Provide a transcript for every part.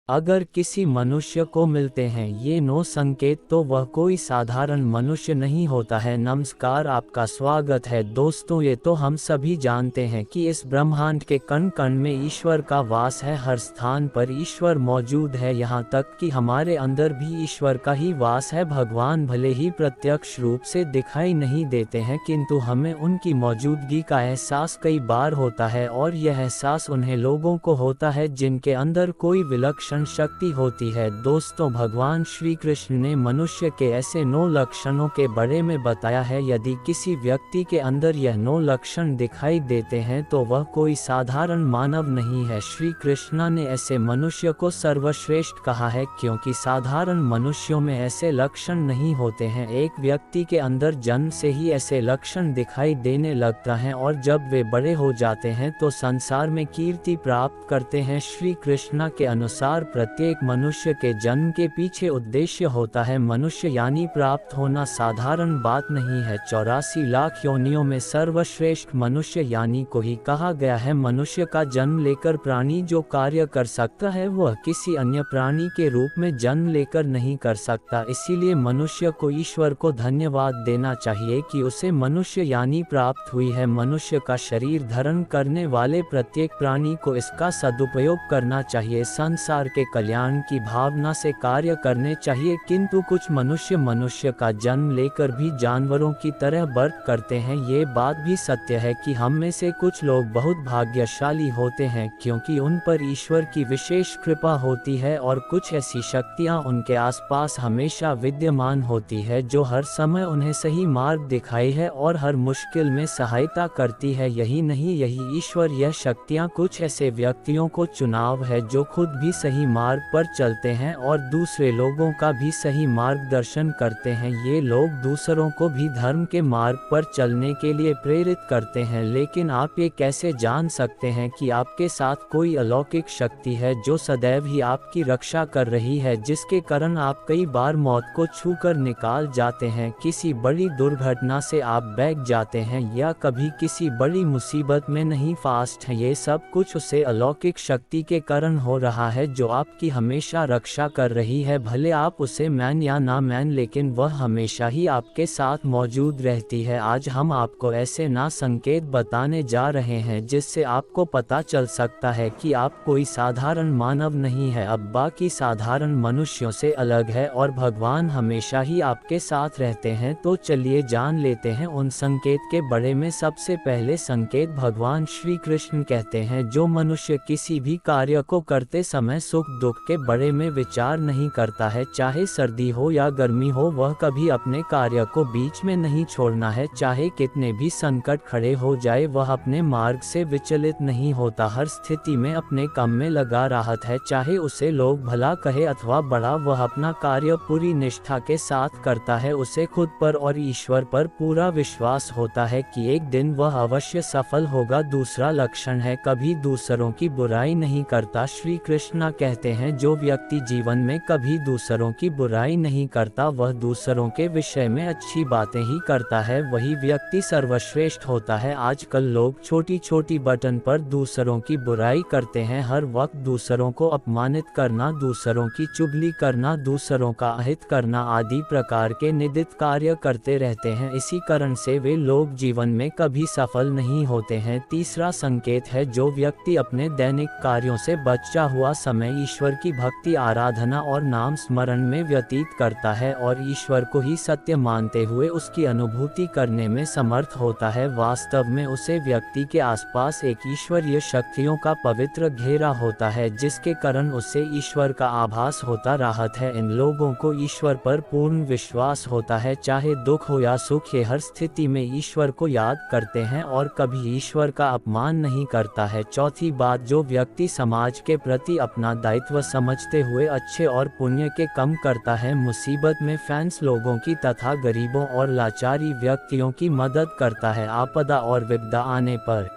अगर किसी मनुष्य को मिलते हैं ये 9 संकेत तो वह कोई साधारण मनुष्य नहीं होता है। नमस्कार, आपका स्वागत है दोस्तों। ये तो हम सभी जानते हैं कि इस ब्रह्मांड के कण कण में ईश्वर का वास है, हर स्थान पर ईश्वर मौजूद है, यहाँ तक कि हमारे अंदर भी ईश्वर का ही वास है। भगवान भले ही प्रत्यक्ष रूप से दिखाई नहीं देते हैं, किंतु हमें उनकी मौजूदगी का एहसास कई बार होता है, और यह एहसास उन्हें लोगों को होता है जिनके अंदर कोई विलक्षण शक्ति होती है। दोस्तों, भगवान श्री कृष्ण ने मनुष्य के ऐसे 9 लक्षणों के बारे में बताया है। यदि किसी व्यक्ति के अंदर यह 9 लक्षण दिखाई देते हैं तो वह कोई साधारण मानव नहीं है। श्री कृष्ण ने ऐसे मनुष्य को सर्वश्रेष्ठ कहा है, क्योंकि साधारण मनुष्यों में ऐसे लक्षण नहीं होते हैं। एक व्यक्ति के अंदर जन्म से ही ऐसे लक्षण दिखाई देने लगता है, और जब वे बड़े हो जाते हैं तो संसार में कीर्ति प्राप्त करते हैं। श्री कृष्ण के अनुसार प्रत्येक मनुष्य के जन्म के पीछे उद्देश्य होता है। मनुष्य यानी प्राप्त होना साधारण बात नहीं है। 84 लाख योनियों में सर्वश्रेष्ठ मनुष्य यानी को ही कहा गया है। मनुष्य का जन्म लेकर प्राणी जो कार्य कर सकता है वह किसी अन्य प्राणी के रूप में जन्म लेकर नहीं कर सकता। इसीलिए मनुष्य को ईश्वर को धन्यवाद देना चाहिए कि उसे मनुष्य यानी प्राप्त हुई है। मनुष्य का शरीर धारण करने वाले प्रत्येक प्राणी को इसका सदुपयोग करना चाहिए, संसार के कल्याण की भावना से कार्य करने चाहिए। किंतु कुछ मनुष्य का जन्म लेकर भी जानवरों की तरह बर्त करते हैं। ये बात भी सत्य है कि हम में से कुछ लोग बहुत भाग्यशाली होते हैं, क्योंकि उन पर ईश्वर की विशेष कृपा होती है, और कुछ ऐसी शक्तियां उनके आसपास हमेशा विद्यमान होती है जो हर समय उन्हें सही मार्ग दिखाई है और हर मुश्किल में सहायता करती है। यही नहीं, यही ईश्वर यह शक्तियां कुछ ऐसे व्यक्तियों को चुनाव है जो खुद भी सही मार्ग पर चलते हैं और दूसरे लोगों का भी सही मार्गदर्शन करते हैं। ये लोग दूसरों को भी धर्म के मार्ग पर चलने के लिए प्रेरित करते हैं। लेकिन आप ये कैसे जान सकते हैं कि आपके साथ कोई अलौकिक शक्ति है जो सदैव ही आपकी रक्षा कर रही है, जिसके कारण आप कई बार मौत को छूकर निकाल जाते हैं, किसी बड़ी दुर्घटना से आप बच जाते हैं, या कभी किसी बड़ी मुसीबत में नहीं फास्ट हैं? ये सब कुछ उसे अलौकिक शक्ति के कारण हो रहा है जो आपकी हमेशा रक्षा कर रही है। भले आप उसे मान या ना मान, लेकिन वह हमेशा ही आपके साथ मौजूद रहती है। आज हम आपको ऐसे ना संकेत बताने जा रहे हैं जिससे आपको पता चल सकता है कि आप कोई साधारण मानव नहीं है, अब बाकी साधारण मनुष्यों से अलग है, और भगवान हमेशा ही आपके साथ रहते हैं। तो चलिए जान लेते हैं उन संकेत के बारे में। सबसे पहले संकेत भगवान श्री कृष्ण कहते हैं, जो मनुष्य किसी भी कार्य को करते समय सुख दुख के बारे में विचार नहीं करता है, चाहे सर्दी हो या गर्मी हो, वह कभी अपने कार्य को बीच में नहीं छोड़ना है। चाहे कितने भी संकट खड़े हो जाए, वह अपने मार्ग से विचलित नहीं होता, हर स्थिति में अपने काम में लगा रहता है। चाहे उसे लोग भला कहे अथवा बड़ा, वह अपना कार्य पूरी निष्ठा के साथ करता है। उसे खुद पर और ईश्वर पर पूरा विश्वास होता है कि एक दिन वह अवश्य सफल होगा। दूसरा लक्षण है, कभी दूसरों की बुराई नहीं करता। श्री कृष्ण कहते हैं, जो व्यक्ति जीवन में कभी दूसरों की बुराई नहीं करता, वह दूसरों के विषय में अच्छी बातें ही करता है, वही व्यक्ति सर्वश्रेष्ठ होता है। आजकल लोग छोटी छोटी बटन पर दूसरों की बुराई करते हैं, हर वक्त दूसरों को अपमानित करना, दूसरों की चुगली करना, दूसरों का अहित करना आदि प्रकार के निंदित कार्य करते रहते हैं। इसी कारण से वे लोग जीवन में कभी सफल नहीं होते हैं। तीसरा संकेत है, जो व्यक्ति अपने दैनिक कार्यों से बचा हुआ समय ईश्वर की भक्ति, आराधना और नाम स्मरण में व्यतीत करता है, और ईश्वर को ही सत्य मानते हुए उसकी अनुभूति करने में समर्थ होता है, वास्तव में उसे व्यक्ति के आसपास एक ईश्वरीय शक्तियों का पवित्र घेरा होता है, जिसके कारण उसे ईश्वर का आभास होता रहता है। इन लोगों को ईश्वर पर पूर्ण विश्वास होता है, चाहे दुख हो या सुख, ये हर स्थिति में ईश्वर को याद करते हैं और कभी ईश्वर का अपमान नहीं करता है। चौथी बात, जो व्यक्ति समाज के प्रति अपना दायित्व समझते हुए अच्छे और पुण्य के काम करता है, मुसीबत में फैंस लोगों की तथा गरीबों और लाचारी व्यक्तियों की मदद करता है, आपदा और विपदा आने पर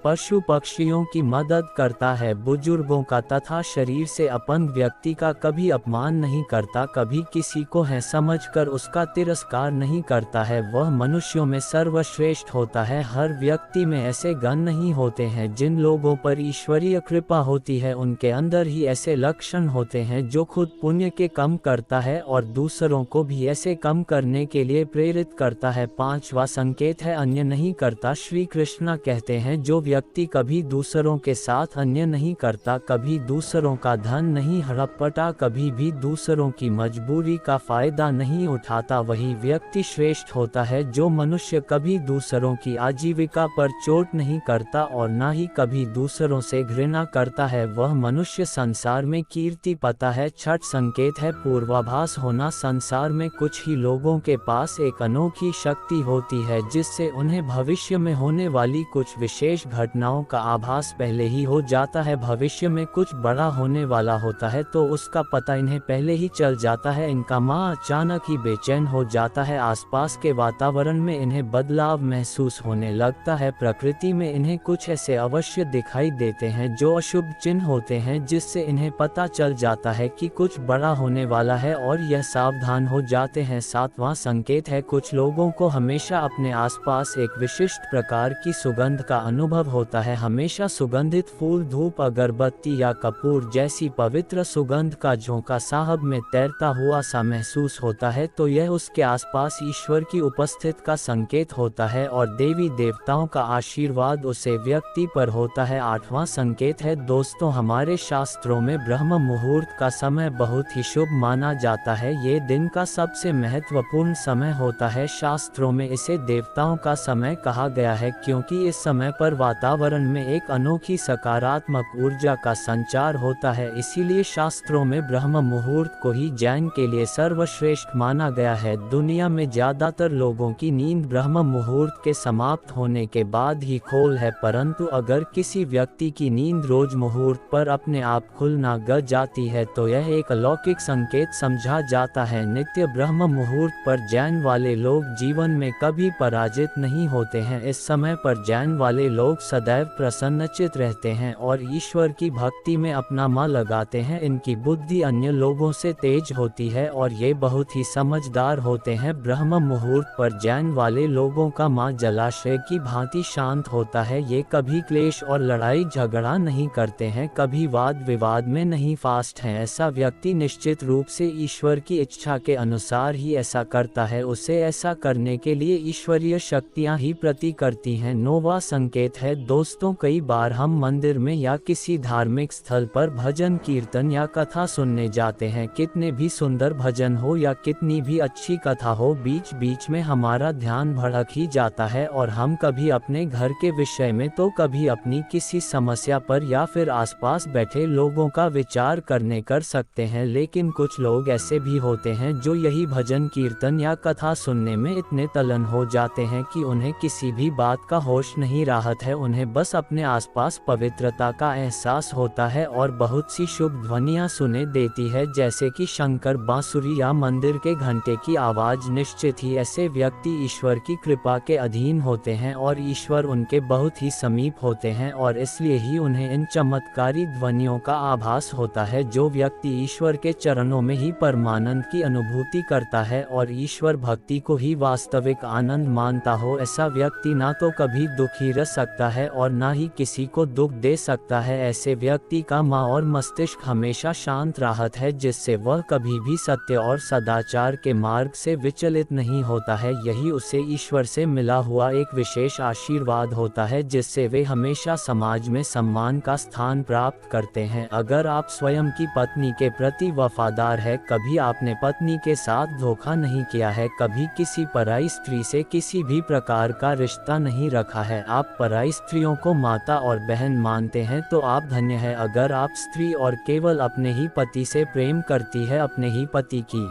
पशु पक्षियों की मदद करता है, बुजुर्गों का तथा शरीर से अपंग व्यक्ति का कभी अपमान नहीं करता, कभी किसी को है समझकर उसका तिरस्कार नहीं करता है, वह मनुष्यों में सर्वश्रेष्ठ होता है। हर व्यक्ति में ऐसे गण नहीं होते हैं जिन लोगों पर ईश्वरीय कृपा होती है, उनके अंदर ही ऐसे लक्षण होते हैं जो खुद पुण्य के कम करता है और दूसरों को भी ऐसे कम करने के लिए प्रेरित करता है। पांचवा संकेत है अन्य नहीं करता। श्री कृष्ण कहते हैं जो व्यक्ति कभी दूसरों के साथ अन्य नहीं करता, कभी दूसरों का धन नहीं हड़पता, कभी भी दूसरों की मजबूरी का फायदा नहीं उठाता, वही व्यक्ति श्रेष्ठ होता है। जो मनुष्य कभी दूसरों की आजीविका पर चोट नहीं करता और न ही कभी दूसरों से घृणा करता है, वह मनुष्य संसार में कीर्ति पाता है। छठ संकेत है पूर्वाभास होना। संसार में कुछ ही लोगों के पास एक अनोखी शक्ति होती है जिससे उन्हें भविष्य में होने वाली कुछ विशेष घटनाओं का आभास पहले ही हो जाता है। भविष्य में कुछ बड़ा होने वाला होता है तो उसका पता इन्हें पहले ही चल जाता है। इनका मन अचानक ही बेचैन हो जाता है, आसपास के वातावरण में इन्हें बदलाव महसूस होने लगता है, प्रकृति में इन्हें कुछ ऐसे अवश्य दिखाई देते हैं जो अशुभ चिन्ह होते हैं जिससे इन्हें पता चल जाता है कि कुछ बड़ा होने वाला है और यह सावधान हो जाते हैं। सातवां संकेत है कुछ लोगों को हमेशा अपने आसपास एक विशिष्ट प्रकार की सुगंध का अनुभव होता है। हमेशा सुगंधित फूल, धूप, अगरबत्ती या कपूर जैसी पवित्र सुगंध का झोंका साहब में तैरता हुआ सा महसूस होता है तो यह उसके आसपास ईश्वर की उपस्थिति का संकेत होता है और देवी देवताओं का आशीर्वाद उसे व्यक्ति पर होता है। आठवां संकेत है दोस्तों हमारे शास्त्रों में ब्रह्म मुहूर्त का समय बहुत ही शुभ माना जाता है। ये दिन का सबसे महत्वपूर्ण समय होता है। शास्त्रों में इसे देवताओं का समय कहा गया है क्योंकि इस समय पर वातावरण में एक अनोखी सकारात्मक ऊर्जा का संचार होता है। इसीलिए शास्त्रों में ब्रह्म मुहूर्त को ही जैन के लिए सर्वश्रेष्ठ माना गया है। दुनिया में ज्यादातर लोगों की नींद ब्रह्म मुहूर्त के समाप्त होने के बाद ही खोल है, परंतु अगर किसी व्यक्ति की नींद रोज मुहूर्त पर अपने आप खुलना ग जाती है तो यह एक अलौकिक संकेत समझा जाता है। नित्य ब्रह्म मुहूर्त पर जैन वाले लोग जीवन में कभी पराजित नहीं होते हैं। इस समय पर जैन वाले लोग सदैव प्रसन्नचित रहते हैं और ईश्वर की भक्ति में अपना मन लगाते हैं। इनकी बुद्धि अन्य लोगों से तेज होती है और ये बहुत ही समझदार होते हैं। ब्रह्म मुहूर्त पर जैन वाले लोगों का मन जलाशय की भांति शांत होता है। ये कभी क्लेश और लड़ाई झगड़ा नहीं करते हैं, कभी वाद विवाद में नहीं फास्ट हैं। ऐसा व्यक्ति निश्चित रूप से ईश्वर की इच्छा के अनुसार ही ऐसा करता है, उसे ऐसा करने के लिए ईश्वरीय शक्तियां ही प्रति करती हैं। नौवां संकेत है दोस्तों कई बार हम मंदिर में या किसी धार्मिक स्थल पर भजन कीर्तन या कथा सुनने जाते हैं। कितने भी सुंदर भजन हो या कितनी भी अच्छी कथा हो, बीच बीच में हमारा ध्यान भटक ही जाता है और हम कभी अपने घर के विषय में तो कभी अपनी किसी समस्या पर या फिर आसपास बैठे लोगों का विचार करने कर सकते हैं। लेकिन कुछ लोग ऐसे भी होते हैं जो यही भजन कीर्तन या कथा सुनने में इतने तल्लीन हो जाते हैं कि उन्हें किसी भी बात का होश नहीं रहता है। उन्हें बस अपने आसपास पवित्रता का एहसास होता है और बहुत सी शुभ ध्वनियां सुने देती है जैसे कि शंकर बांसुरी या मंदिर के घंटे की आवाज। निश्चित ही ऐसे व्यक्ति ईश्वर की कृपा के अधीन होते हैं और ईश्वर उनके बहुत ही समीप होते हैं और इसलिए ही उन्हें इन चमत्कारी ध्वनियों का आभास होता है। जो व्यक्ति ईश्वर के चरणों में ही परमानंद की अनुभूति करता है और ईश्वर भक्ति को ही वास्तविक आनंद मानता हो, ऐसा व्यक्ति ना तो कभी दुखी रह सकता है और ना ही किसी को दुख दे सकता है। ऐसे व्यक्ति का मन और मस्तिष्क हमेशा शांत रहता है जिससे वह कभी भी सत्य और सदाचार के मार्ग से विचलित नहीं होता है। यही उसे ईश्वर से मिला हुआ एक विशेष आशीर्वाद होता है जिससे वे हमेशा समाज में सम्मान का स्थान प्राप्त करते हैं। अगर आप स्वयं की पत्नी के प्रति वफादार है, कभी आपने पत्नी के साथ धोखा नहीं किया है, कभी किसी पराई स्त्री से किसी भी प्रकार का रिश्ता नहीं रखा है, आप पराई स्त्रियों को माता और बहन मानते हैं तो आप धन्य है। अगर आप स्त्री और केवल अपने ही पति से प्रेम करती है, अपने ही पति की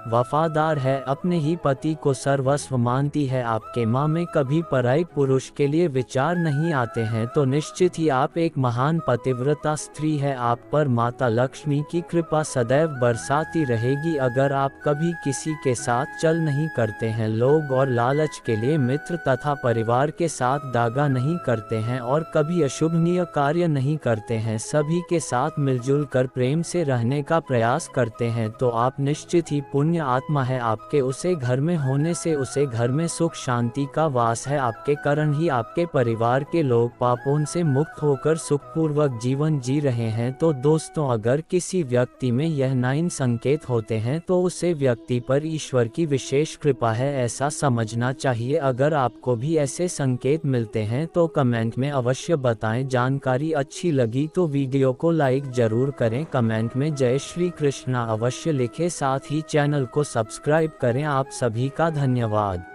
वफादार है, अपने ही पति को सर्वस्व मानती है, आपके माँ में कभी पराई पुरुष के लिए विचार नहीं आते हैं, तो निश्चित ही आप एक महान पतिव्रता स्त्री है। आप पर माता लक्ष्मी की कृपा सदैव बरसाती रहेगी। अगर आप कभी किसी के साथ चल नहीं करते हैं, लोग और लालच के लिए मित्र तथा परिवार के साथ दागा नहीं करते हैं और कभी अशुभनीय कार्य नहीं करते हैं, सभी के साथ मिलजुल कर प्रेम से रहने का प्रयास करते हैं, तो आप निश्चित ही पुण्य आत्मा है। आपके उसे घर में होने से उसे घर में सुख शांति का वास है। आपके कारण ही आपके परिवार के लोग पापों से मुक्त होकर सुखपूर्वक जीवन जी रहे हैं। तो दोस्तों, अगर किसी व्यक्ति में यह 9 संकेत होते हैं तो उसे व्यक्ति पर ईश्वर की विशेष कृपा है, ऐसा समझना चाहिए। अगर आपको भी ऐसे संकेत मिलते हैं तो कमेंट में अवश्य बताएं। जानकारी अच्छी लगी तो वीडियो को लाइक जरूर करें, कमेंट में जय श्री कृष्णा अवश्य लिखें, साथ ही चैनल को सब्सक्राइब करें। आप सभी का धन्यवाद।